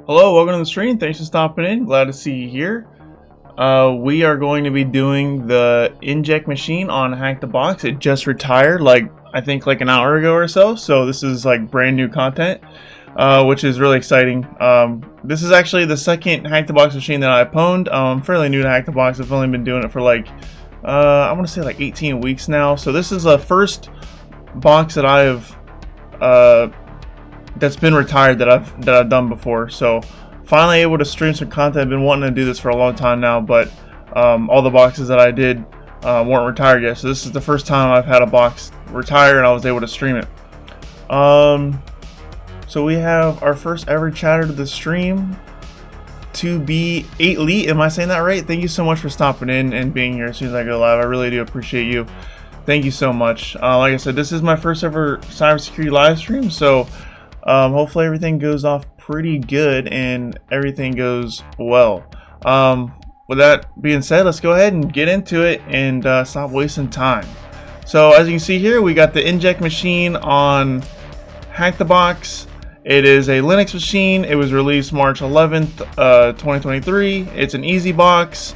Hello, welcome to the stream. Thanks for stopping in. Glad to see you here. We are going to be doing the Inject machine on Hack the Box. It just retired, I think an hour ago or so. So this is brand new content, which is really exciting. This is actually the second Hack the Box machine that I've owned. I'm fairly new to Hack the Box. I've only been doing it for I want to say 18 weeks now. So this is the first box that I've that's been retired that I've done before. So finally able to stream some content. I've been wanting to do this for a long time now, but all the boxes that I did weren't retired yet. So this is the first time I've had a box retire and I was able to stream it. So we have our first ever chatter to the stream, to be 8 Elite. Am I saying that right? Thank you so much for stopping in and being here as soon as I go live. I really do appreciate you. Thank you so much. Like I said, this is my first ever cybersecurity live stream, so hopefully everything goes off pretty good and everything goes well. With that being said, let's go ahead and get into it and stop wasting time. So as you can see here, we got the Inject machine on Hack the Box. It is a Linux machine. It was released March 11th, 2023. It's an easy box,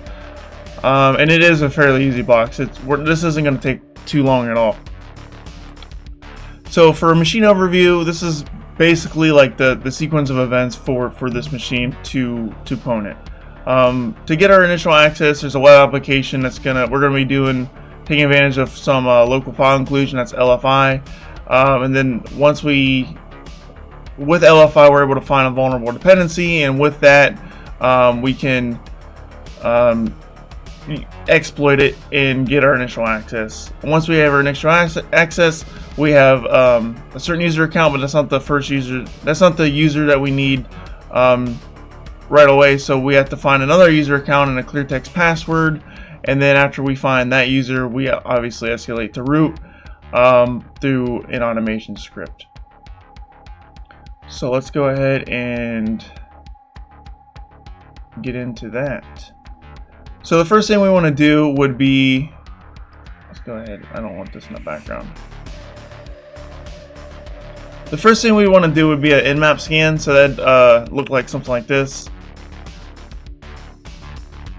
and it is a fairly easy box. This isn't going to take too long at all. So for a machine overview, this is basically the sequence of events for this machine to pwn it. To get our initial access, there's a web application we're gonna be taking advantage of some local file inclusion, that's LFI, and then with LFI we're able to find a vulnerable dependency, and with that we can exploit it and get our initial access. Once we have our initial access, we have a certain user account, but that's not the first user. That's not the user that we need right away. So we have to find another user account and a clear text password. And then after we find that user, we obviously escalate to root through an automation script. So let's go ahead and get into that. So the first thing we want to do would be, let's go ahead. I don't want this in the background. The first thing we want to do would be an nmap scan, so that look like something like this.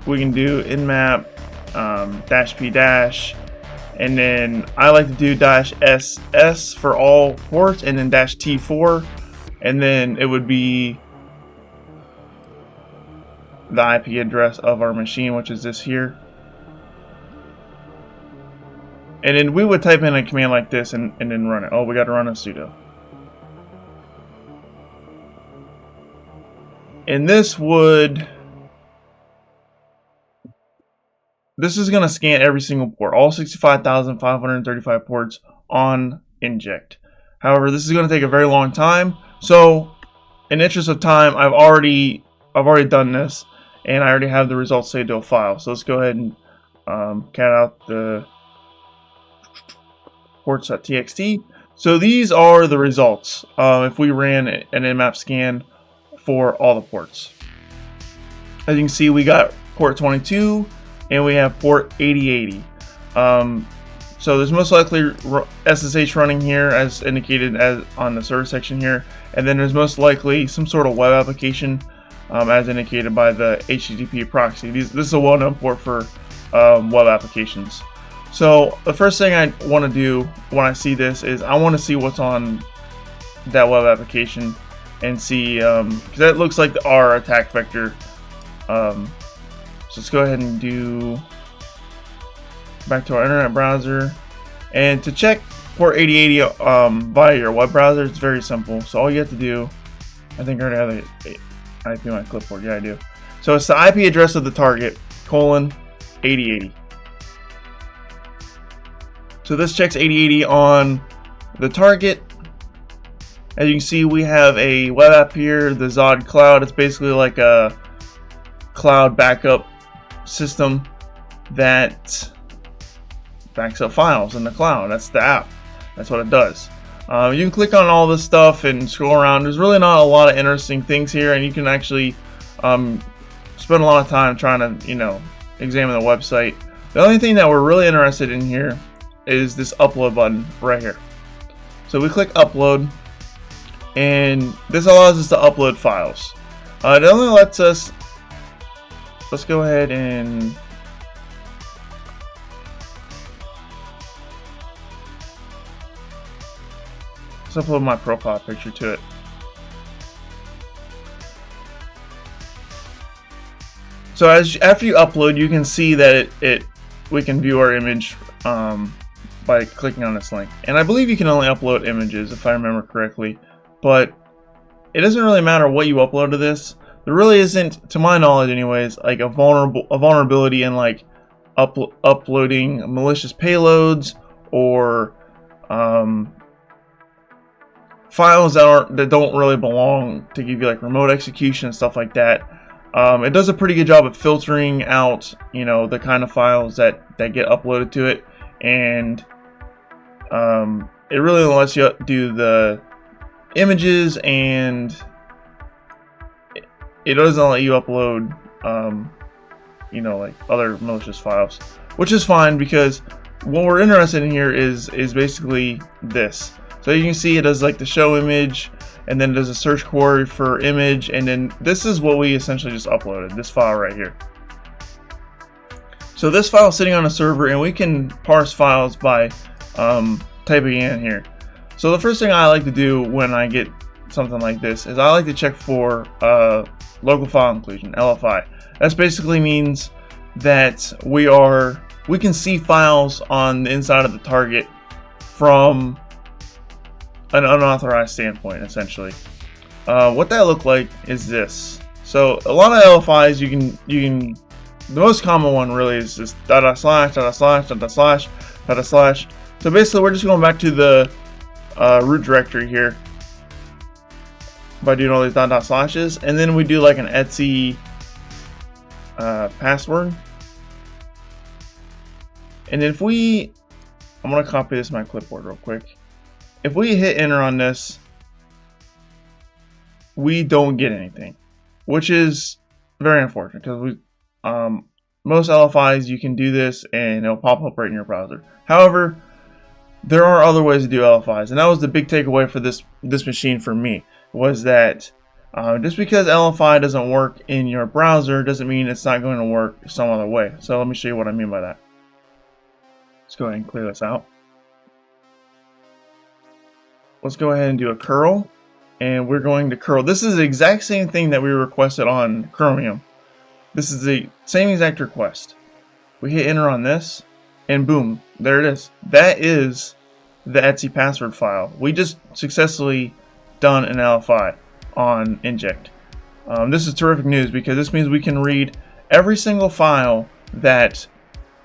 We can do nmap -p-, and then I like to do -ss for all ports, and then -t4, and then it would be the IP address of our machine, which is this here. And then we would type in a command like this and then run it. Oh, we got to run a sudo. And this is going to scan every single port, all 65,535 ports on Inject. However, this is going to take a very long time. So, in the interest of time, I've already done this, and I already have the results saved to a file. So let's go ahead and cat out the ports.txt. So these are the results if we ran an nmap scan for all the ports. As you can see, we got port 22 and we have port 8080. So there's most likely SSH running here as indicated as on the server section here, and then there's most likely some sort of web application as indicated by the HTTP proxy. This is a well-known port for web applications. So the first thing I want to do when I see this is I want to see what's on that web application and see, because that looks like our attack vector. So let's go ahead and do back to our internet browser, and to check port 8080 via your web browser, it's very simple. So all you have to do, I think I already have the IP on my clipboard. Yeah, I do. So it's the IP address of the target, :8080. So this checks 8080 on the target. As you can see, we have a web app here, the Zod Cloud. It's basically like a cloud backup system that backs up files in the cloud. That's the app. That's what it does. You can click on all this stuff and scroll around. There's really not a lot of interesting things here, and you can actually spend a lot of time trying to, examine the website. The only thing that we're really interested in here is this upload button right here. So we click upload, and this allows us to upload files. It only lets us, let's go ahead and let's upload my profile picture to it. So after you upload, you can see that we can view our image by clicking on this link. And I believe you can only upload images, if I remember correctly. But it doesn't really matter what you upload to this. There really isn't, to my knowledge anyways, like a vulnerability in like uploading malicious payloads or files that don't really belong to give you like remote execution and stuff like that. It does a pretty good job of filtering out, you know, the kind of files that get uploaded to it, and it really lets you do the images, and it doesn't let you upload, you know, like other malicious files, which is fine because what we're interested in here is basically this. So you can see it does like the show image, and then it does a search query for image, and then this is what we essentially just uploaded, this file right here. So this file is sitting on a server, and we can parse files by typing in here. So the first thing I like to do when I get something like this is I like to check for local file inclusion, LFI. That basically means that we can see files on the inside of the target from an unauthorized standpoint, essentially. What that look like is this. So a lot of LFIs you can the most common one really is this // // So basically we're just going back to the root directory here by doing all these // and then we do like an etc password. And if I'm going to copy this to my clipboard real quick. If we hit enter on this, we don't get anything, which is very unfortunate because most LFIs you can do this and it'll pop up right in your browser. However, there are other ways to do LFIs, and that was the big takeaway for this machine for me, was that just because LFI doesn't work in your browser doesn't mean it's not going to work some other way. So let me show you what I mean by that. Let's go ahead and clear this out. Let's go ahead and do a curl, and we're going to curl. This is the exact same thing that we requested on Chromium. This is the same exact request. We hit enter on this, and boom, there it is. That is the etc password file. We just successfully done an LFI on Inject. This is terrific news because this means we can read every single file that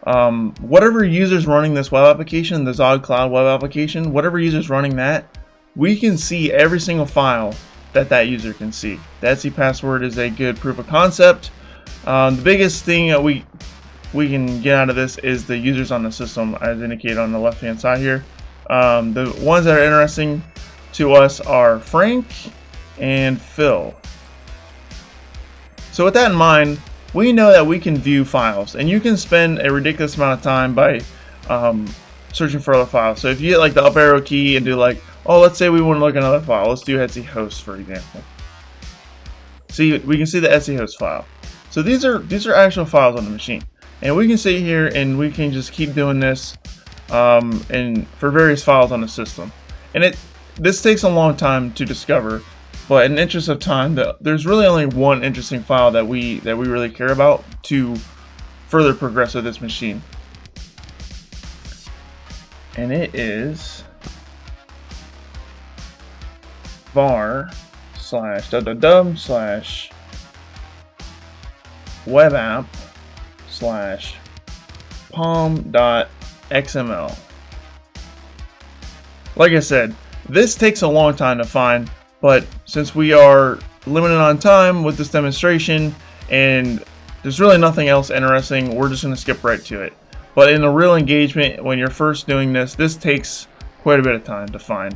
whatever user's running this web application, the Zod Cloud web application, whatever user's running that, we can see every single file that user can see. The etc password is a good proof of concept. The biggest thing that we can get out of this is the users on the system, as indicated on the left hand side here. The ones that are interesting to us are Frank and Phil. So with that in mind, we know that we can view files, and you can spend a ridiculous amount of time by searching for other files. So if you hit like the up arrow key and do like, oh, let's say we want to look at another file. Let's do etc host, for example. See, we can see the etc host file. So these are actual files on the machine, and we can sit here and we can just keep doing this and for various files on the system. And this takes a long time to discover, but in the interest of time, there's really only one interesting file that we really care about to further progress with this machine, and it is var/web/app/pom.xml. Like I said, this takes a long time to find, but since we are limited on time with this demonstration and there's really nothing else interesting, we're just going to skip right to it. But in a real engagement, when you're first doing this takes quite a bit of time to find.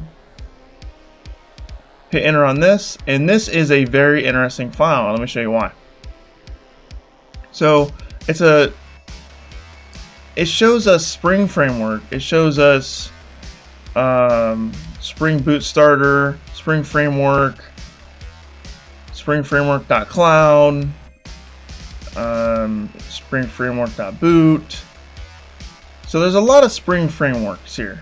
Hit enter on this, and this is a very interesting file. Let me show you why. So it shows us Spring Framework. It shows us Spring Boot Starter, Spring Framework, springframework.cloud, springframework.boot. So there's a lot of Spring frameworks here,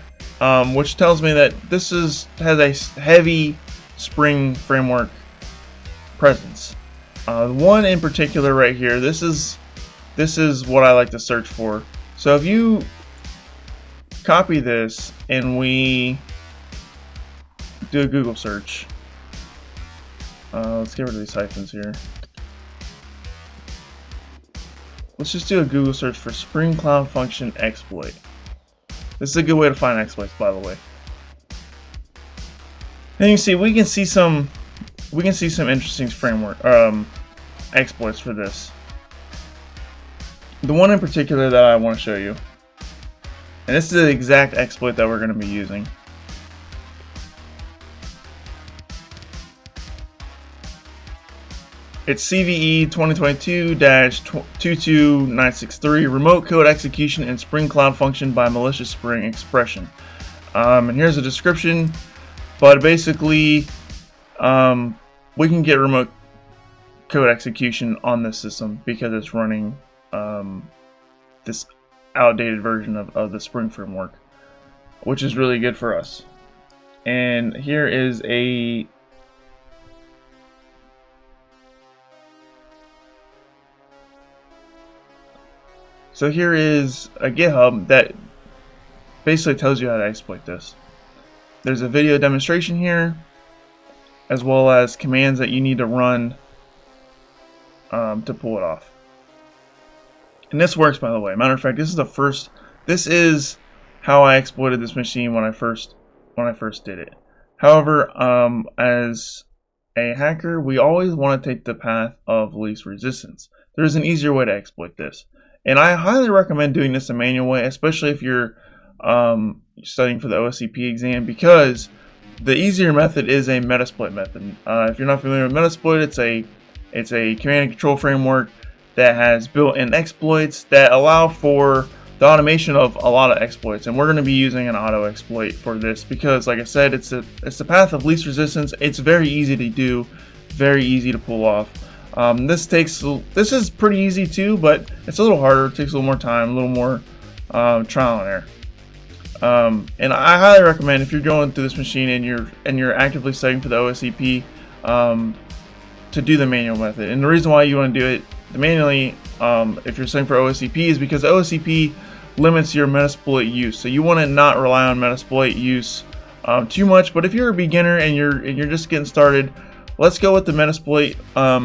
which tells me that this has a heavy Spring framework presence. One in particular right here, this is what I like to search for. So if you copy this and we do a Google search, let's get rid of these hyphens here. Let's just do a Google search for Spring Cloud Function exploit. This is a good way to find exploits, by the way. And you see, we can see some interesting framework exploits for this. The one in particular that I want to show you, and this is the exact exploit that we're going to be using. It's CVE 2022-22963, remote code execution in Spring Cloud Function by malicious Spring expression. And here's a description, but basically we can get remote code execution on this system because it's running this outdated version of the Spring framework, which is really good for us. And here is a here is a GitHub that basically tells you how to exploit this. There's a video demonstration here, as well as commands that you need to run to pull it off. And this works, by the way. Matter of fact, this is how I exploited this machine when I first did it. However, as a hacker, we always want to take the path of least resistance. There's an easier way to exploit this. And I highly recommend doing this a manual way, especially if you're studying for the OSCP exam, because the easier method is a Metasploit method. If you're not familiar with Metasploit, it's a command and control framework that has built-in exploits that allow for the automation of a lot of exploits. And we're going to be using an auto exploit for this because, like I said, it's the path of least resistance. It's very easy to do, very easy to pull off. This is pretty easy too, but it's a little harder. It takes a little more time, a little more trial and error. And I highly recommend, if you're going through this machine and you're actively studying for the OSCP, to do the manual method. And the reason why you want to do it manually, if you're studying for OSCP, is because OSCP limits your Metasploit use. So you want to not rely on Metasploit use too much. But if you're a beginner and you're just getting started, let's go with the Metasploit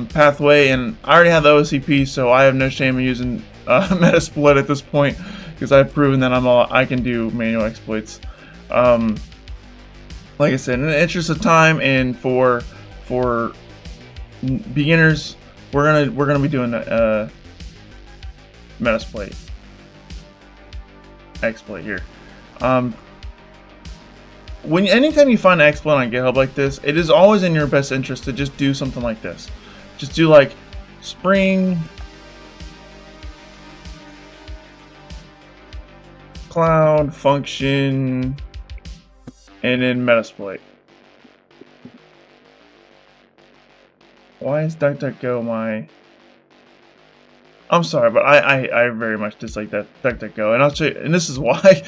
pathway. And I already have the OSCP, so I have no shame in using Metasploit at this point, because I've proven that I can do manual exploits. Like I said, in the interest of time and for beginners, we're gonna be doing a Metasploit exploit here. Anytime you find an exploit on GitHub like this, it is always in your best interest to just do something like this. Just do like Spring Cloud Function and then Metasploit. Why is DuckDuckGo my... I'm sorry, but I very much dislike that DuckDuckGo, and I'll show you, and this is why.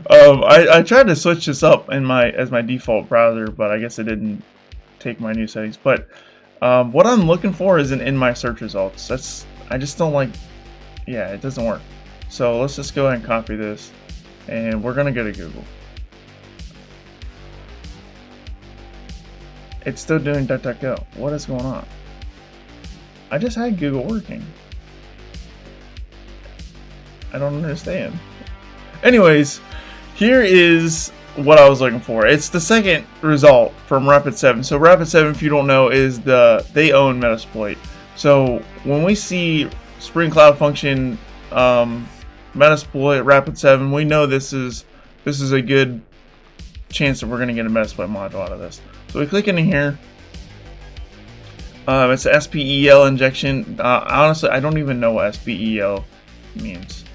I tried to switch this up as my default browser, but I guess it didn't take my new settings. But what I'm looking for is in my search results. I just don't like. Yeah, it doesn't work. So let's just go ahead and copy this, and we're gonna go to Google. It's still doing DuckDuckGo. What is going on? I just had Google working. I don't understand. Anyways, here is what I was looking for. It's the second result from Rapid7. So Rapid7, if you don't know, is they own Metasploit. So when we see Spring Cloud Function, Metasploit, Rapid7, we know this is a good chance that we're going to get a Metasploit module out of this. So we click into here. It's a SPEL injection. Honestly, I don't even know what SPEL means,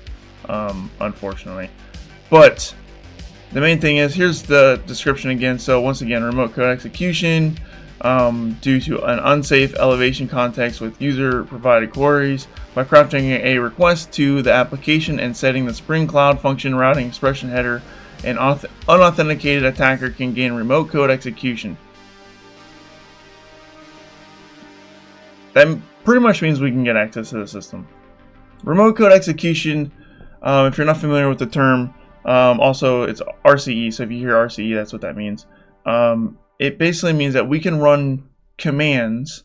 unfortunately. But the main thing is, here's the description again. So once again, remote code execution, due to an unsafe elevation context with user-provided queries by crafting a request to the application and setting the Spring Cloud function routing expression header. An unauthenticated attacker can gain remote code execution. That pretty much means we can get access to the system. Remote code execution, if you're not familiar with the term, also it's RCE, so if you hear RCE, that's what that means. It basically means that we can run commands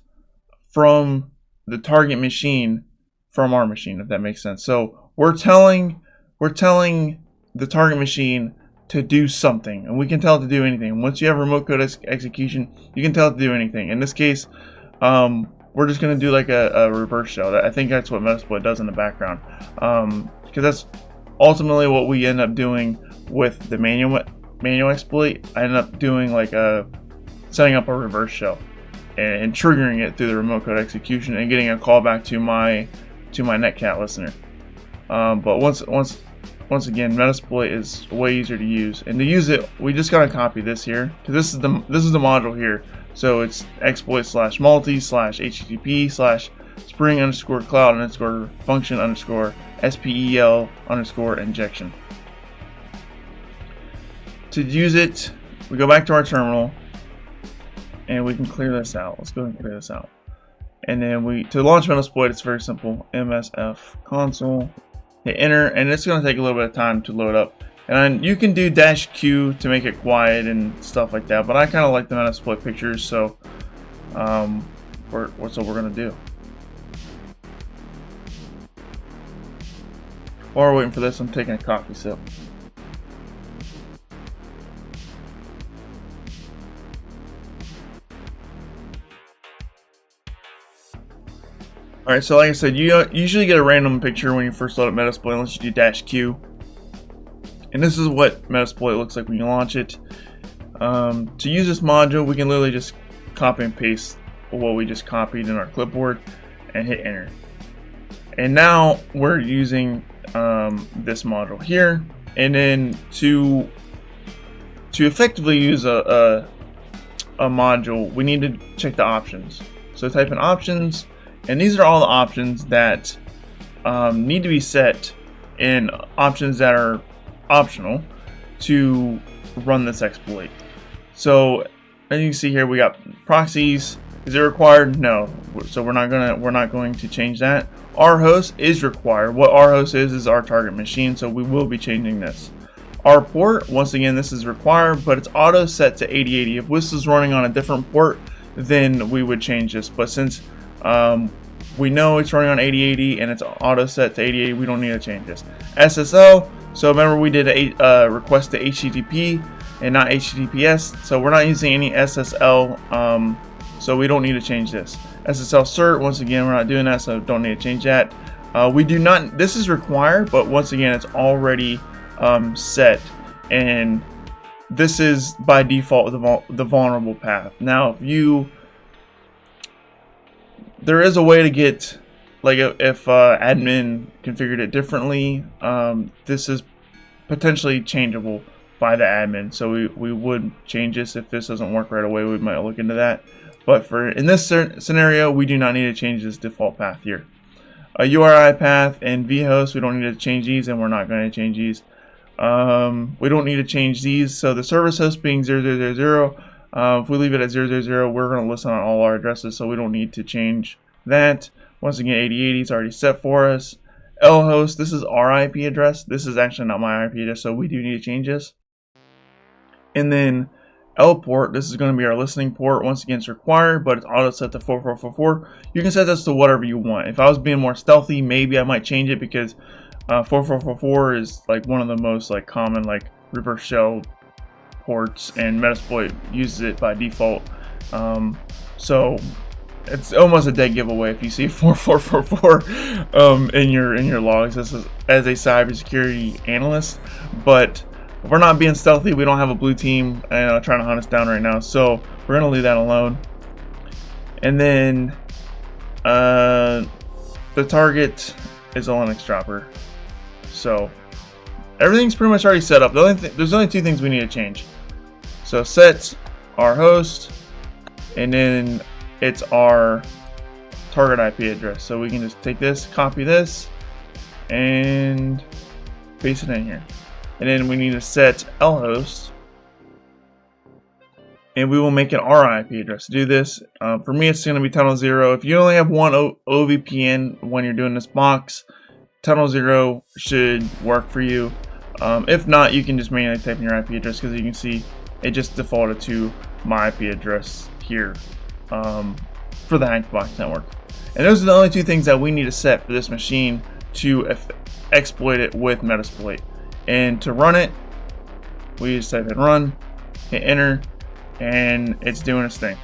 from the target machine from our machine, if that makes sense. So we're telling the target machine to do something, and we can tell it to do anything. Once you have remote code execution, you can tell it to do anything. In this case, we're just going to do like a reverse shell. I think that's what Metasploit does in the background, because that's ultimately what we end up doing with the manual exploit. I end up doing like setting up a reverse shell and triggering it through the remote code execution and getting a callback to my netcat listener. But once again, Metasploit is way easier to use, and to use it, we just gotta copy this here, because this is the module here. So it's exploit/multi/http/spring_cloud_function_spel_injection. To use it, we go back to our terminal and we can clear this out. Let's go ahead and clear this out. And then to launch Metasploit, it's very simple. MSF console, hit enter, and it's going to take a little bit of time to load up. And you can do -Q to make it quiet and stuff like that, but I kind of like the Metasploit pictures, so what's what we're going to do. While we're waiting for this, I'm taking a coffee sip. Alright, so like I said, you usually get a random picture when you first load up Metasploit unless you do -Q. And this is what Metasploit looks like when you launch it. To use this module, we can literally just copy and paste what we just copied in our clipboard and hit enter. And now we're using this module here. And then to effectively use a module, we need to check the options. So type in options. And these are all the options that need to be set, and options that are optional to run this exploit. So as you can see here, we got proxies. Is it required? No. So we're not going to change that. Our host is required. What our host is our target machine, so we will be changing this. Our port, once again, this is required, but it's auto set to 8080. If this is running on a different port, then we would change this. But since we know it's running on 8080 and it's auto set to 8080, we don't need to change this. SSL, so remember we did a request to HTTP and not HTTPS, so we're not using any SSL, so we don't need to change this. SSL cert, once again, we're not doing that, so don't need to change that. We do not, this is required, but once again, it's already set, and this is by default the vulnerable path. Now, there is a way to get, like if admin configured it differently, this is potentially changeable by the admin. So we would change this. If this doesn't work right away, we might look into that. But in this scenario, we do not need to change this default path here. A URI path and vhost, we don't need to change these, and we're not going to change these. We don't need to change these. So the service host being 0000, if we leave it at 000, we're going to listen on all our addresses, so we don't need to change that. Once again, 8080 is already set for us. lhost, this is our IP address. This is actually not my IP address, so we do need to change this. And then lport, this is going to be our listening port. Once again, it's required, but it's auto set to 4444. You can set this to whatever you want. If I was being more stealthy, maybe I might change it, because 4444 is like one of the most like common like reverse shell ports, and Metasploit uses it by default. So it's almost a dead giveaway if you see 4444 in your logs as a cybersecurity analyst. But we're not being stealthy. We don't have a blue team trying to hunt us down right now, so we're gonna leave that alone. And then the target is a Linux dropper, so everything's pretty much already set up. There's only two things we need to change. So set our host and then it's our target IP address. So we can just take this, copy this, and paste it in here. And then we need to set lhost, and we will make it our IP address. To do this, for me it's going to be tunnel 0. If you only have one OVPN when you're doing this box, tunnel 0 should work for you. If not, you can just manually type in your IP address, because you can see it just defaulted to my IP address here for the Hacked Box network. And those are the only two things that we need to set for this machine to exploit it with Metasploit. And to run it, we just type in run, hit enter, and it's doing its thing.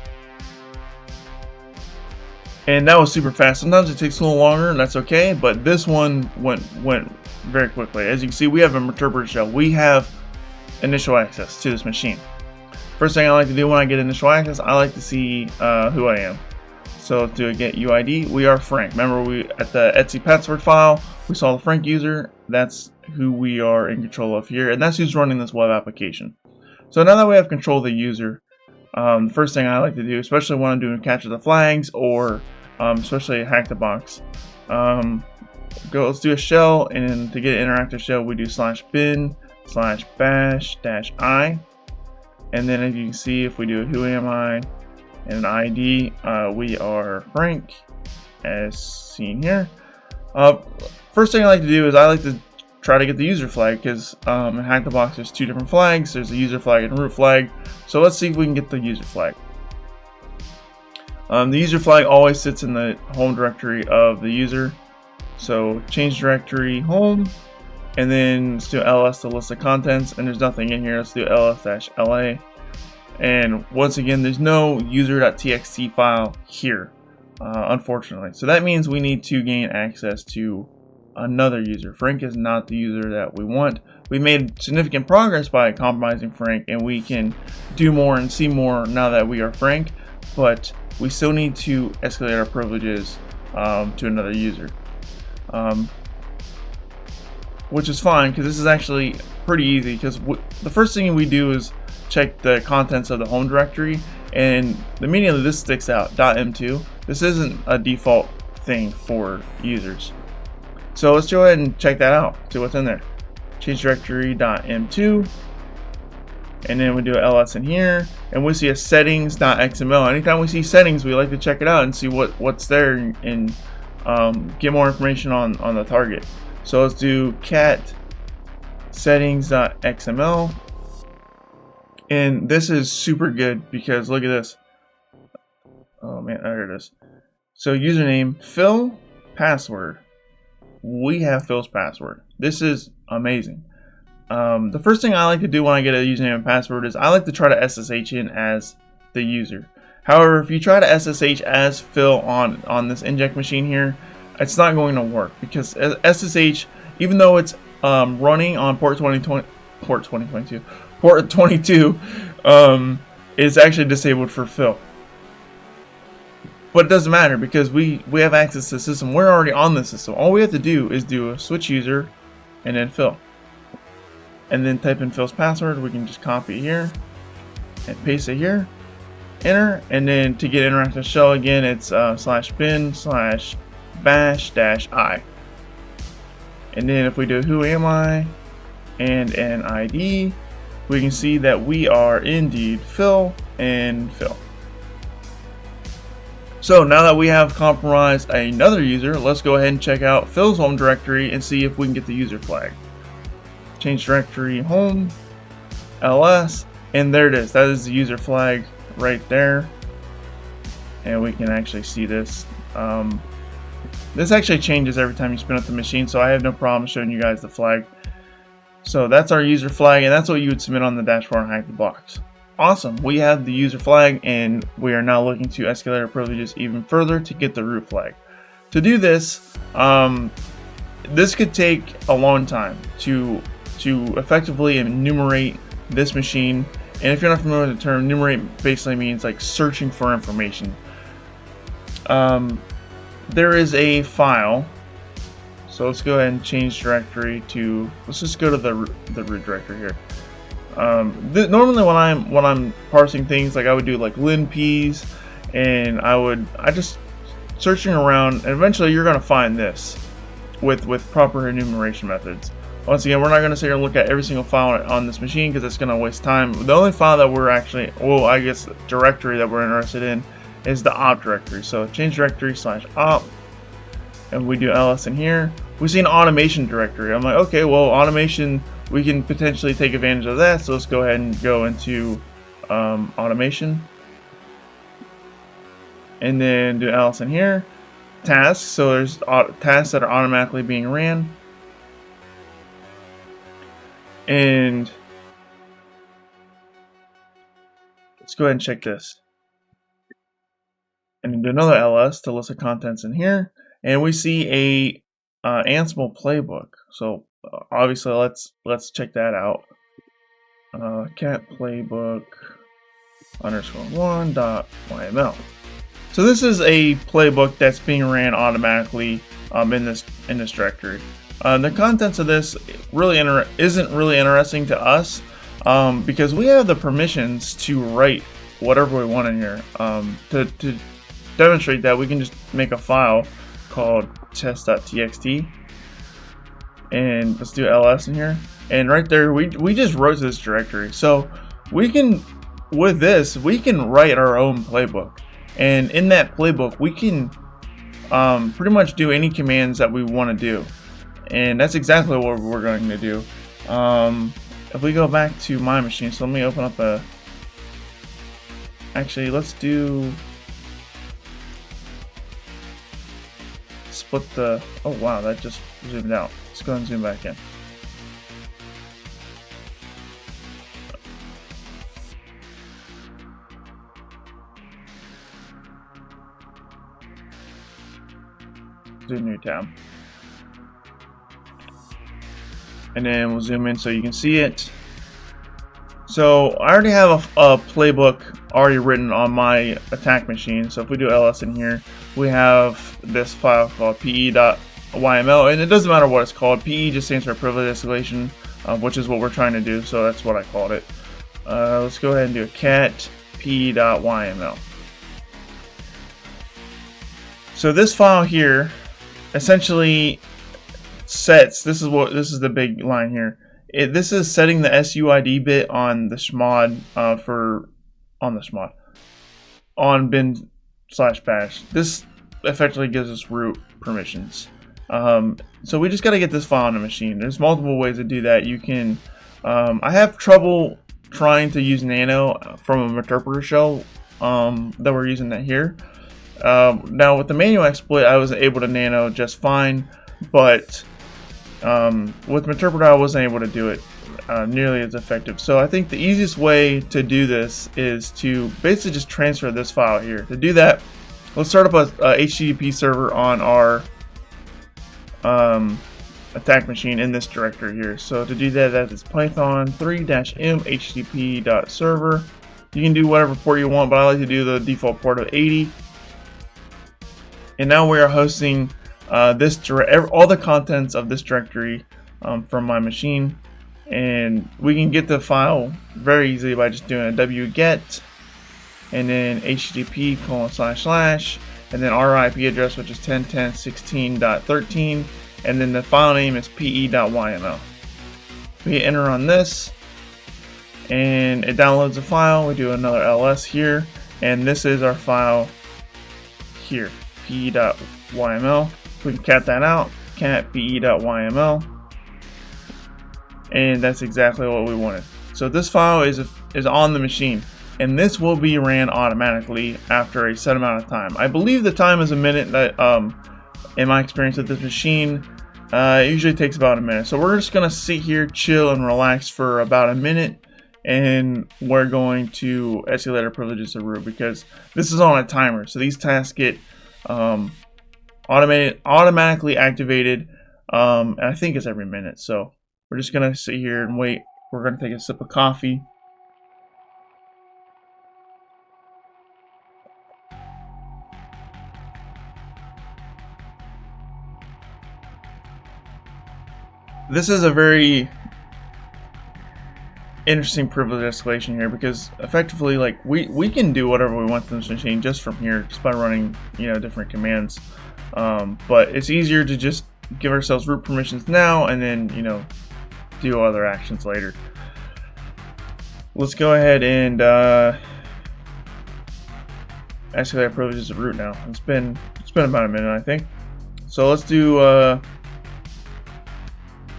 And that was super fast. Sometimes it takes a little longer, and that's okay, but this one went very quickly. As you can see, we have a interpreter shell. We have initial access to this machine. First thing I like to do when I get initial access, I like to see who I am. So to get UID, we are Frank. Remember, we at the Etsy password file, we saw the Frank user. That's who we are in control of here, and that's who's running this web application. So now that we have control of the user, the first thing I like to do, especially when I'm doing capture the flags or especially hack the box, let's do a shell, and to get an interactive shell, we do /bin/bash-i, and then as you can see, if we do who am I and an ID, we are Frank, as seen here. First thing I like to do is I like to try to get the user flag, because in Hack the Box there's two different flags. There's a user flag and a root flag. So let's see if we can get the user flag. The user flag always sits in the home directory of the user. So change directory home, and then let's do ls to list of contents, and there's nothing in here. Let's do ls-la, and once again there's no user.txt file here, unfortunately. So that means we need to gain access to another user. Frank is not the user that we want. We made significant progress by compromising Frank, and we can do more and see more now that we are Frank, but we still need to escalate our privileges to another user, which is fine, because this is actually pretty easy. Because the first thing we do is check the contents of the home directory, and immediately this sticks out, .m2. This isn't a default thing for users. So let's go ahead and check that out, see what's in there. Change directory .m2, and then we do ls in here, and we see a settings.xml. Anytime we see settings, we like to check it out and see what's there, and get more information on the target. So let's do cat settings.xml, and this is super good because look at this. Oh man, there it is. So username Phil, password. We have Phil's password. This is amazing. The first thing I like to do when I get a username and password is I like to try to SSH in as the user. However, if you try to SSH as Phil on this Inject machine here, it's not going to work, because SSH, even though it's running on port 22, is actually disabled for Phil. But it doesn't matter, because we have access to the system. We're already on the system. All we have to do is do a switch user and then Phil, and then type in Phil's password. We can just copy it here and paste it here, enter, and then to get interactive shell again, it's /bin/bash-i, and then if we do who am I and an ID, we can see that we are indeed Phil and Phil. So now that we have compromised another user, let's go ahead and check out Phil's home directory and see if we can get the user flag. Change directory home, ls, and there it is. That is the user flag right there. And we can actually see this. This actually changes every time you spin up the machine, so I have no problem showing you guys the flag. So that's our user flag, and that's what you would submit on the dashboard and Hack the Box. Awesome, we have the user flag, and we are now looking to escalate our privileges even further to get the root flag. To do this, this could take a long time to effectively enumerate this machine. And if you're not familiar with the term, enumerate basically means like searching for information. There is a file, so let's go ahead and change directory to, let's just go to the root directory here. Normally when I'm parsing things, like I would do like linps, and I just searching around, and eventually you're going to find this with proper enumeration methods. Once again, we're not going to sit here and look at every single file on this machine because it's going to waste time. The only file that we're actually, well, I guess directory that we're interested in is the op directory. So change directory /op, and we do ls in here. We see an automation directory. I'm like, okay, well, automation, we can potentially take advantage of that. So let's go ahead and go into automation, and then do ls in here. Tasks, so there's tasks that are automatically being ran. And let's go ahead and check this. And do another ls to list the contents in here. And we see a Ansible playbook. So obviously let's check that out. Cat playbook _1.yml. So this is a playbook that's being ran automatically in this directory. The contents of this really isn't really interesting to us because we have the permissions to write whatever we want in here. To demonstrate that, we can just make a file called test.txt, and let's do ls in here. And right there, we just wrote to this directory. So we can, with this, we can write our own playbook, and in that playbook, we can pretty much do any commands that we want to do. And that's exactly what we're going to do. If we go back to my machine, so let me open up a, actually let's do split the, oh wow, that just zoomed out. Let's go and zoom back in. Do a new tab. And then we'll zoom in so you can see it. So I already have a playbook already written on my attack machine. So if we do ls in here, we have this file called pe.yml, and it doesn't matter what it's called. PE just stands for privilege escalation, which is what we're trying to do. So that's what I called it. Let's go ahead and do a cat pe.yml. So this file here essentially sets, this is the big line here. This is setting the SUID bit on the chmod on bin/bash. This effectively gives us root permissions. So we just got to get this file on the machine. There's multiple ways to do that. You can, I have trouble trying to use nano from a interpreter shell that we're using that here. Now with the manual exploit, I was able to nano just fine, but with Meterpreter I wasn't able to do it nearly as effective. So I think the easiest way to do this is to basically just transfer this file here. To do that, let's start up a HTTP server on our attack machine in this directory here. So to do that, that is python 3-m http.server. You can do whatever port you want, but I like to do the default port of 80. And now we are hosting all the contents of this directory from my machine, and we can get the file very easily by just doing a wget and then http:// and then our IP address, which is 10.10.16.13, and then the file name is pe.yml. We hit enter on this and it downloads the file. We do another ls here, and this is our file here, pe.yml. We can cat that out, cat pe.yml, and that's exactly what we wanted. So this file is on the machine, and this will be ran automatically after a set amount of time. I believe the time is a minute. That in my experience with this machine, it usually takes about a minute. So we're just gonna sit here, chill, and relax for about a minute, and we're going to escalate our privileges to root because this is on a timer. So these tasks get automatically activated, and I think it's every minute. So we're just gonna sit here and wait. We're gonna take a sip of coffee. This is a very interesting privilege escalation here, because effectively, like, we can do whatever we want to this machine just from here, just by running, you know, different commands. But it's easier to just give ourselves root permissions now and then, you know, do other actions later. Let's go ahead and escalate our privileges to root now. It's been about a minute, I think. So let's do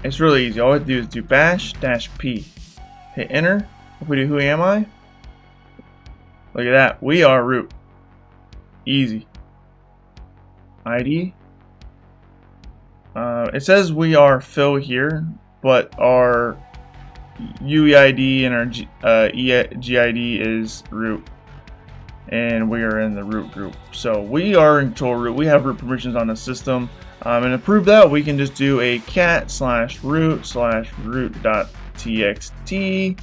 it's really easy. All we have to do is do bash -p. Hit enter. If we do who am I? Look at that. We are root. Easy. ID. It says we are Phil here, but our UEID and our GID is root, and we are in the root group. So we are in control root. We have root permissions on the system, and to prove that, we can just do a cat/root/root.txt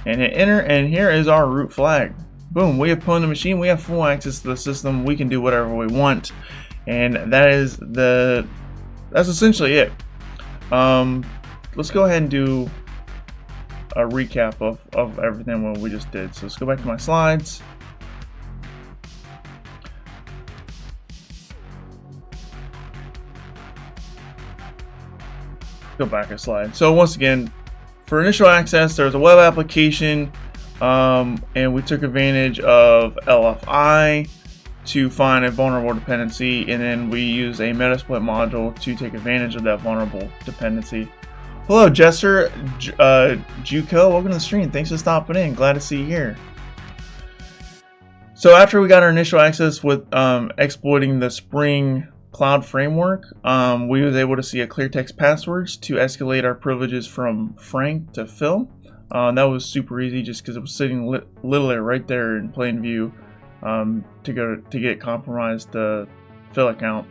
and hit enter, and here is our root flag. Boom, we have pwned the machine. We have full access to the system. We can do whatever we want, and that's essentially it. Let's go ahead and do a recap of everything what we just did. So let's go back to my slides. Go back a slide. So once again, for initial access, there's a web application, and we took advantage of LFI to find a vulnerable dependency, and then we use a Metasploit module to take advantage of that vulnerable dependency. Hello, Jesser, Juco, welcome to the stream. Thanks for stopping in. Glad to see you here. So after we got our initial access with exploiting the Spring Cloud framework, we was able to see a clear text passwords to escalate our privileges from Frank to Phil. That was super easy, just because it was sitting literally right there in plain view to get compromised the Phil account.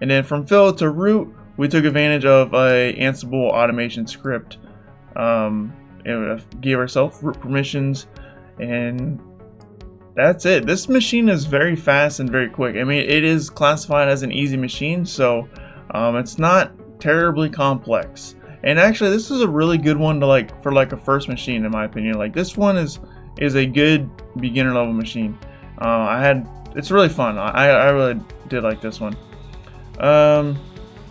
And then from Phil to root, we took advantage of a Ansible automation script, and gave ourselves root permissions, and that's it. This machine is very fast and very quick. I mean, it is classified as an easy machine, so it's not terribly complex. And actually, this is a really good one to for a first machine, in my opinion. Like, this one is a good beginner level machine. It's really fun. I really did like this one.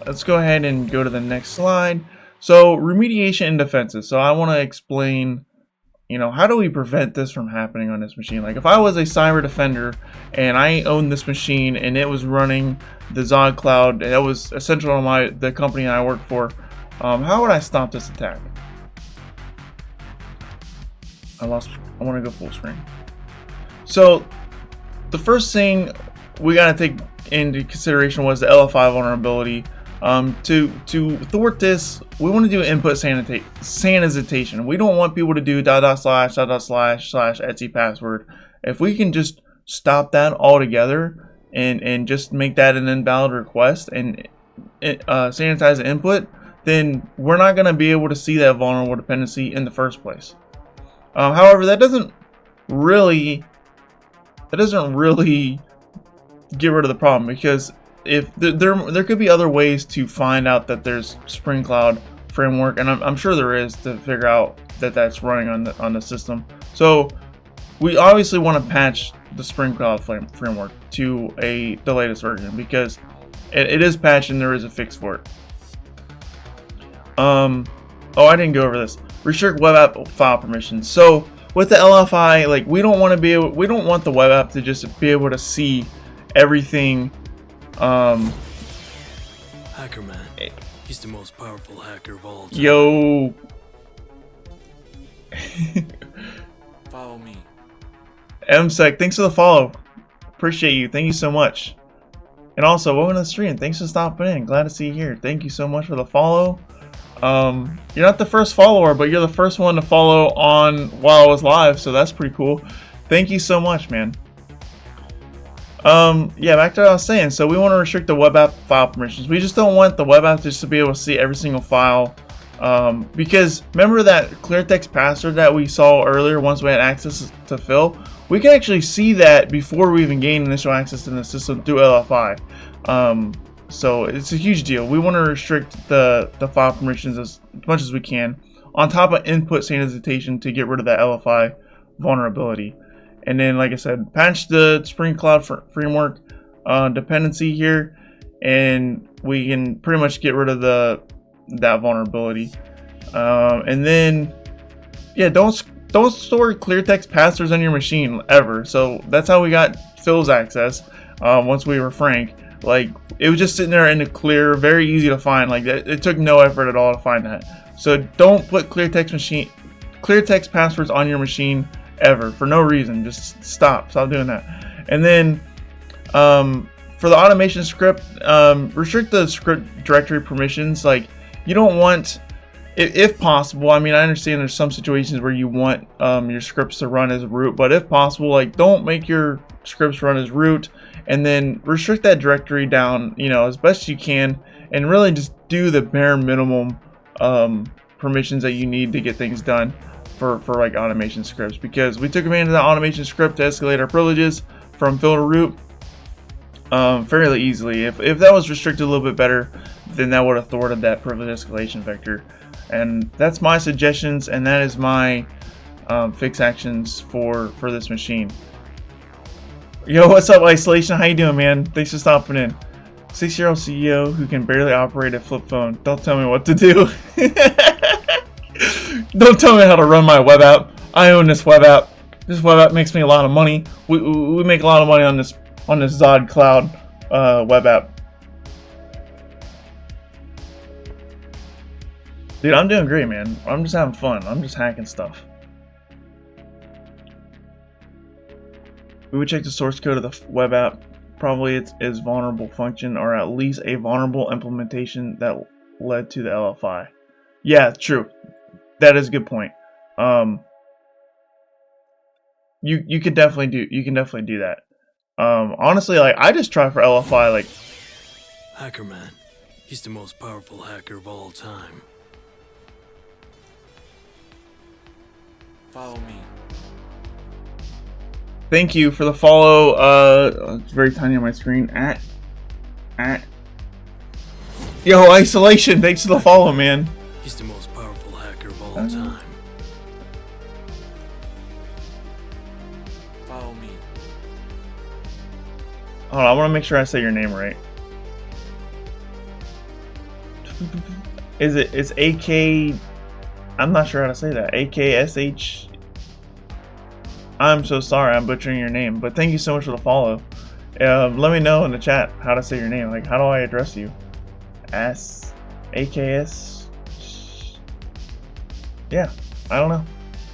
Let's go ahead and go to the next slide. So remediation and defenses. So I want to explain, you know, how do we prevent this from happening on this machine? Like, if I was a cyber defender and I owned this machine and it was running the Zod Cloud, that was essential to the company I work for, how would I stop this attack? I want to go full screen. So the first thing we got to take into consideration was the LFI vulnerability. To thwart this, we want to do input sanitization. We don't want people to do // // password. If we can just stop that altogether and just make that an invalid request and sanitize the input, then we're not going to be able to see that vulnerable dependency in the first place. However, that doesn't really get rid of the problem, because if there could be other ways to find out that there's Spring Cloud framework, and I'm sure there is, to figure out that that's running on the system. So we obviously want to patch the Spring Cloud framework to the latest version, because it is patched and there is a fix for it. Oh, I didn't go over this. Restrict web app file permissions. So with the LFI, like, we don't want the web app to just be able to see everything. Hacker man, he's the most powerful hacker of all time. Yo. Follow me. MSec, thanks for the follow. Appreciate you. Thank you so much. And also, welcome to the stream. Thanks for stopping in. Glad to see you here. Thank you so much for the follow. You're not the first follower, but you're the first one to follow on while I was live, so that's pretty cool. Thank you so much, man. Yeah, back to what I was saying. So we want to restrict the web app file permissions. We just don't want the web app just to be able to see every single file, because remember that clear text password that we saw earlier? Once we had access to Phil, we can actually see that before we even gain initial access to the system through LFI. So it's a huge deal. We want to restrict the file permissions as much as we can. on top of input sanitization to get rid of that LFI vulnerability. And then, like I said, patch the Spring Cloud framework dependency here, and we can pretty much get rid of that vulnerability. And then, yeah, don't store clear text passwords on your machine ever. So that's how we got Phil's access. Once we were frank, like it was just sitting there in the clear, very easy to find. Like it took no effort at all to find that. So don't put clear text passwords on your machine ever for no reason. Just stop doing that. And then for the automation script, restrict the script directory permissions. Like you don't want, if possible, I mean, I understand there's some situations where you want your scripts to run as root, but if possible, like don't make your scripts run as root, and then restrict that directory down, as best you can, and really just do the bare minimum permissions that you need to get things done for like automation scripts, because we took advantage of that automation script to escalate our privileges from fill to root fairly easily. If that was restricted a little bit better, then that would have thwarted that privilege escalation vector. And that's my suggestions, and that is my fix actions for this machine. Yo, what's up, Isolation? How you doing, man? Thanks for stopping in. 6-year-old CEO who can barely operate a flip phone. Don't tell me what to do. Don't tell me how to run my web app. I own this web app. This web app makes me a lot of money. We make a lot of money on this Zod Cloud web app. Dude, I'm doing great, man. I'm just having fun. I'm just hacking stuff. We would check the source code of the web app. Probably it's vulnerable function, or at least a vulnerable implementation that led to the LFI. Yeah, true. That is a good point. You can definitely do that. Honestly, like I just try for LFI. Like Hacker Man, he's the most powerful hacker of all time. Follow me. Thank you for the follow. It's very tiny on my screen. At Yo, Isolation, thanks for the follow, man. He's the most powerful hacker of all time. Follow me. Hold on, I want to make sure I say your name right. It's AK, I'm not sure how to say that. AKSH. I'm so sorry, I'm butchering your name, but thank you so much for the follow. Let me know in the chat how to say your name. Like, how do I address you? AKS? Yeah, I don't know.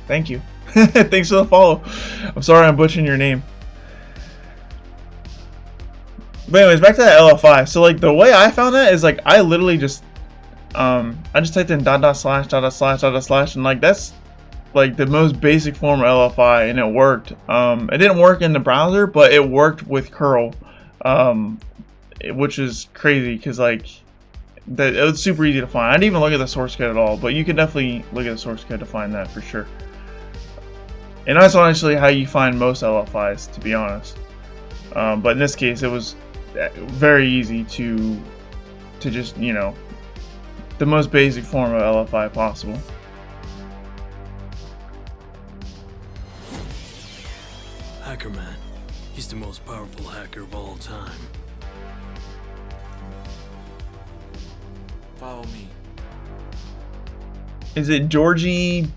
Thank you. Thanks for the follow. I'm sorry I'm butchering your name. But anyways, back to that LFI. So like the way I found that is like I literally just I just typed in .. / and like that's like the most basic form of LFI, and it worked. It didn't work in the browser, but it worked with curl, which is crazy because like it was super easy to find. I didn't even look at the source code at all, but you can definitely look at the source code to find that for sure. And that's honestly how you find most LFIs, to be honest. But in this case, it was very easy to just, the most basic form of LFI possible. Hacker Man, he's the most powerful hacker of all time. Follow me. Is it Georgie?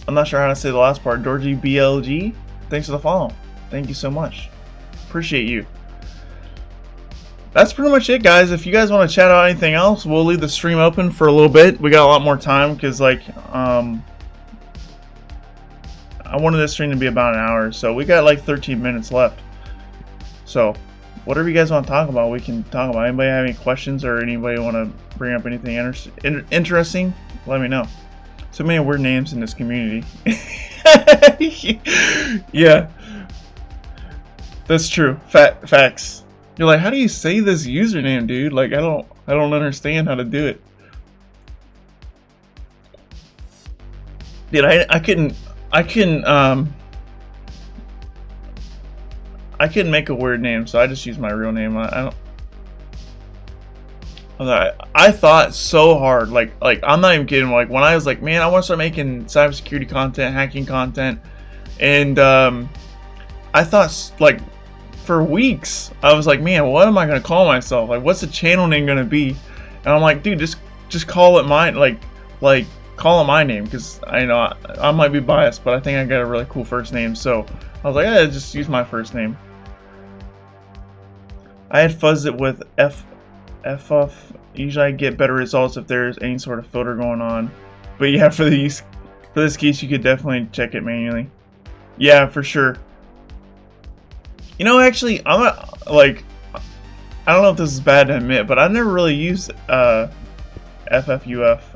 I'm not sure how to say the last part. Georgie BLG? Thanks for the follow. Thank you so much. Appreciate you. That's pretty much it, guys. If you guys want to chat about anything else, we'll leave the stream open for a little bit. We got a lot more time because, like, I wanted this stream to be about an hour, so we got like 13 minutes left. So, whatever you guys want to talk about, we can talk about. Anybody have any questions or anybody want to bring up anything interesting? Let me know. So many weird names in this community. Yeah, that's true. Facts. You're like, how do you say this username, dude? Like, I don't understand how to do it. Dude, I couldn't make a weird name, so I just use my real name. I I thought so hard, like I'm not even kidding. Like when I was like, man, I want to start making cybersecurity content, hacking content, and I thought like for weeks I was like, man, what am I gonna call myself? Like, what's the channel name gonna be? And I'm like, dude, just call it mine, like call it my name, because I know I might be biased, but I think I got a really cool first name, so I was like, yeah, just use my first name. I had fuzzed it with FF. Usually I get better results if there's any sort of filter going on. But yeah, for this case, you could definitely check it manually. Yeah, for sure. You know, actually, I don't know if this is bad to admit, but I've never really used FFUF.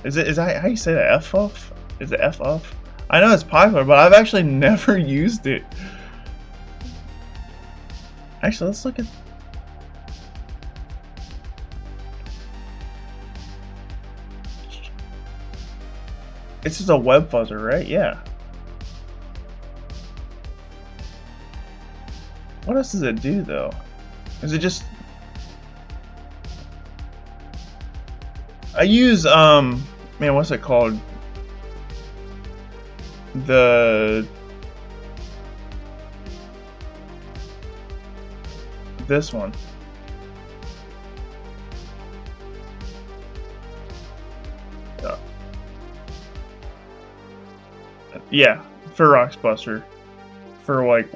Is that how you say that? FF? Is it FF? I know it's popular, but I've actually never used it. Actually, let's look at. It's just a web fuzzer, right? Yeah. What else does it do, though? Is it just... I use, man, what's it called? This one. Yeah, Ferox Buster for like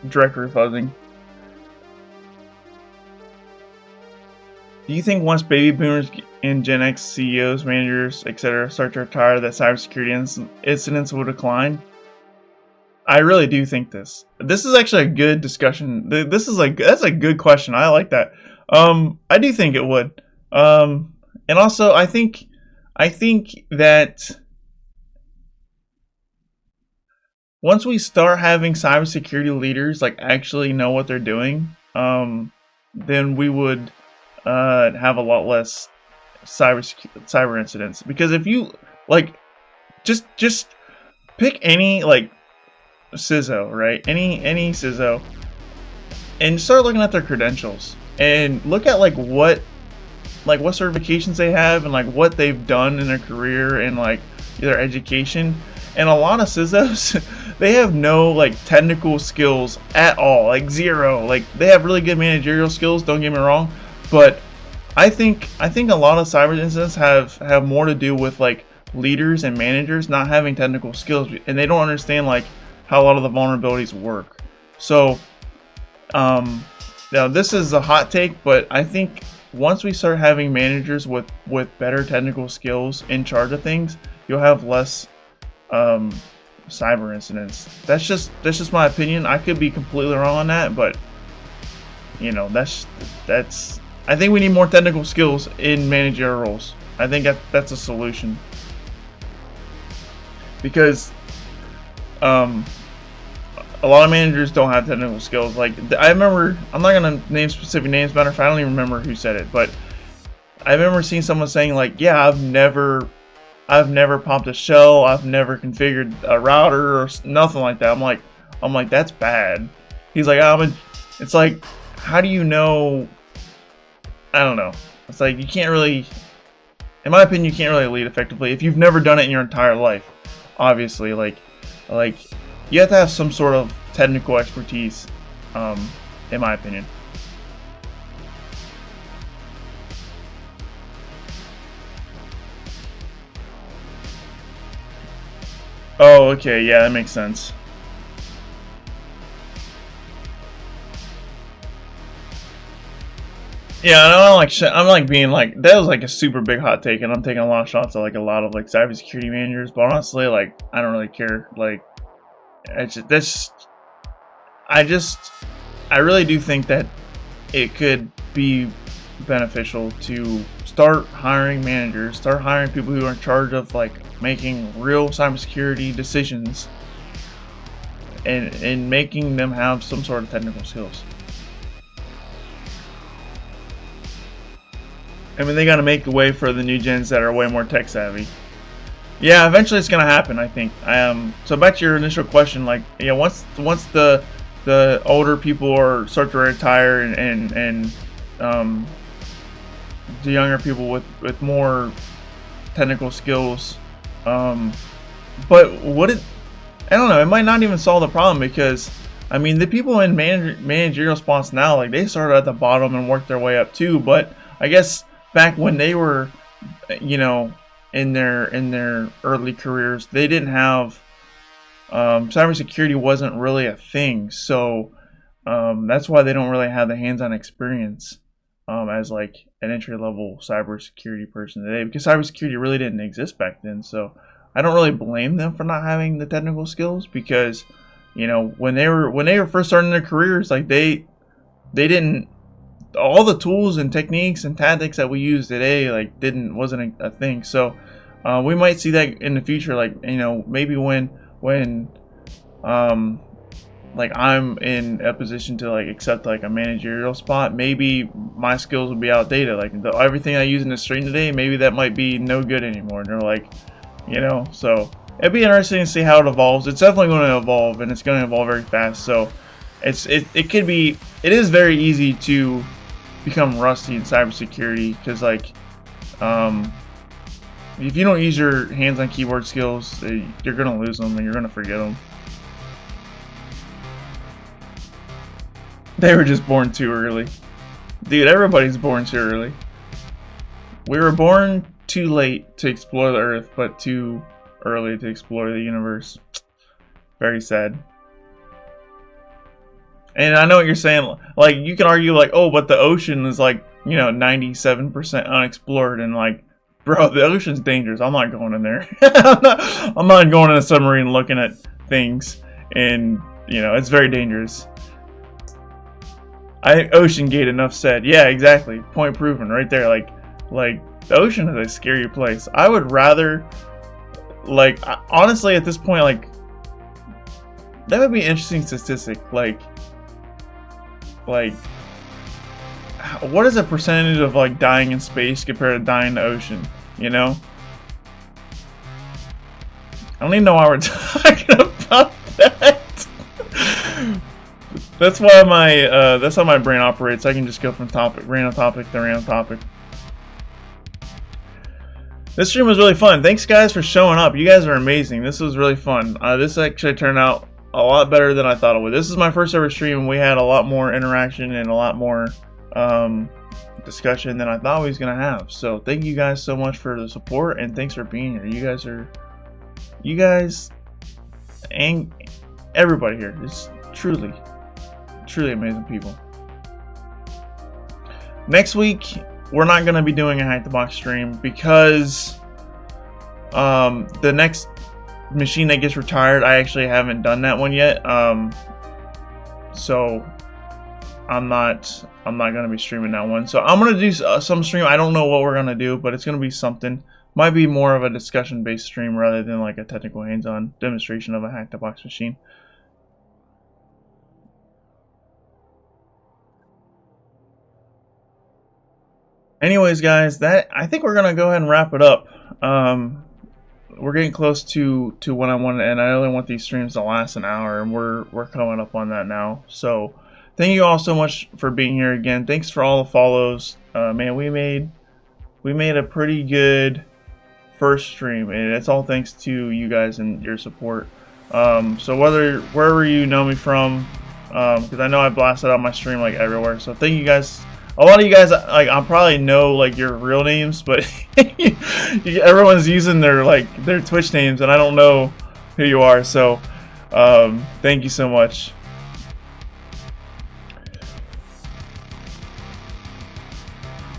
directory fuzzing. Do you think once baby boomers and Gen X CEOs, managers, etc. start to retire, that cybersecurity incidents will decline? I really do think this. This is actually a good discussion. This is like, that's a good question. I like that. I do think it would. And also I think that once we start having cybersecurity leaders like actually know what they're doing, then we would have a lot less cyber incidents. Because if you like, just pick any like CISO, right? Any CISO, and start looking at their credentials and look at like what certifications they have and like what they've done in their career and like their education. And a lot of CISOs, they have no like technical skills at all, like zero. Like they have really good managerial skills, don't get me wrong, but I think a lot of cyber incidents have more to do with like leaders and managers not having technical skills, and they don't understand like how a lot of the vulnerabilities work. So now this is a hot take, but I think once we start having managers with better technical skills in charge of things, you'll have less cyber incidents. That's just my opinion. I could be completely wrong on that, but you know, that's I think we need more technical skills in managerial roles. I think that's a solution, because a lot of managers don't have technical skills. Like I remember, I'm not gonna name specific names, matter of fact, I don't even remember who said it, but I remember seeing someone saying like, yeah, I've never popped a shell, I've never configured a router or nothing like that. I'm like, that's bad. He's like, it's like, how do you know? I don't know. It's like, you can't really, in my opinion, you can't really lead effectively if you've never done it in your entire life. Obviously, like you have to have some sort of technical expertise, in my opinion. Oh, okay, yeah, that makes sense. Yeah, I don't like shit. I'm like being like, that was like a super big hot take, and I'm taking a lot of shots at like a lot of like cybersecurity managers, but honestly, like, I don't really care. Like, I really do think that it could be beneficial to start hiring managers, start hiring people who are in charge of like making real cybersecurity decisions, and making them have some sort of technical skills. I mean, they got to make a way for the new gens that are way more tech savvy. Yeah, eventually it's gonna happen, I think. So back to your initial question, like, yeah, once the older people start to retire and to younger people with more technical skills. But what it, I don't know, it might not even solve the problem, because I mean, the people in managerial spots now, like, they started at the bottom and worked their way up too. But I guess back when they were, you know, in their early careers, they didn't have cybersecurity wasn't really a thing. So that's why they don't really have the hands-on experience as like an entry-level cybersecurity person today, because cybersecurity really didn't exist back then. So I don't really blame them for not having the technical skills, because, you know, when they were first starting their careers, like they didn't, all the tools and techniques and tactics that we use today, like, wasn't a thing. So we might see that in the future, like, you know, maybe when like I'm in a position to like accept like a managerial spot, maybe my skills will be outdated. Like everything I use in the stream today, maybe that might be no good anymore. And they're like, you know, so it'd be interesting to see how it evolves. It's definitely going to evolve, and it's going to evolve very fast. So it is very easy to become rusty in cybersecurity, because like if you don't use your hands-on keyboard skills, you're going to lose them and you're going to forget them. They were just born too early. Dude, everybody's born too early. We were born too late to explore the Earth, but too early to explore the universe. Very sad. And I know what you're saying. Like, you can argue like, oh, but the ocean is like, you know, 97% unexplored, and like, bro, the ocean's dangerous. I'm not going in there. I'm not going in a submarine looking at things, and you know, it's very dangerous. Ocean Gate, enough said. Yeah, exactly. Point proven right there. Like the ocean is a scary place. I would rather, like, honestly, at this point, like, that would be an interesting statistic. Like, what is the percentage of like dying in space compared to dying in the ocean? You know? I don't even know why we're talking about that. That's why that's how my brain operates. I can just go from random topic to random topic. This stream was really fun. Thanks, guys, for showing up. You guys are amazing. This was really fun. This actually turned out a lot better than I thought it would. This is my first ever stream, and we had a lot more interaction and a lot more discussion than I thought we was gonna have. So thank you guys so much for the support, and thanks for being here. You guys and everybody here is truly amazing people. Next week we're not going to be doing a Hack the Box stream, because the next machine that gets retired, I actually haven't done that one yet. So I'm not going to be streaming that one. So I'm going to do some stream. I don't know what we're going to do, but it's going to be something. Might be more of a discussion based stream rather than like a technical hands-on demonstration of a Hack the Box machine. Anyways, guys, I think we're gonna go ahead and wrap it up. We're getting close to when I want to end. I only want these streams to last an hour, and we're coming up on that now. So thank you all so much for being here again. Thanks for all the follows. Man, we made a pretty good first stream, and it's all thanks to you guys and your support. So wherever you know me from, because I know I blasted out my stream like everywhere. So thank you guys. A lot of you guys, like, I probably know like your real names, but everyone's using their Twitch names, and I don't know who you are. So thank you so much.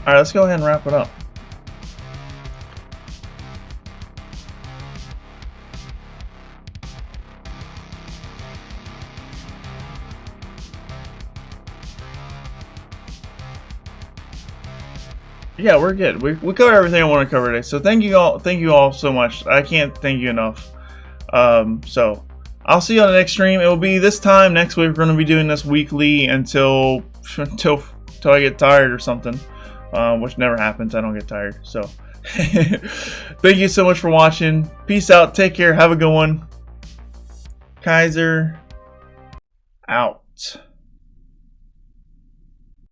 All right, let's go ahead and wrap it up. Yeah, we're good. We covered everything I want to cover today. So thank you all so much. I can't thank you enough. So I'll see you on the next stream. It will be this time next week. We're going to be doing this weekly until I get tired or something, which never happens. I don't get tired. So thank you so much for watching. Peace out. Take care. Have a good one. Kyser out.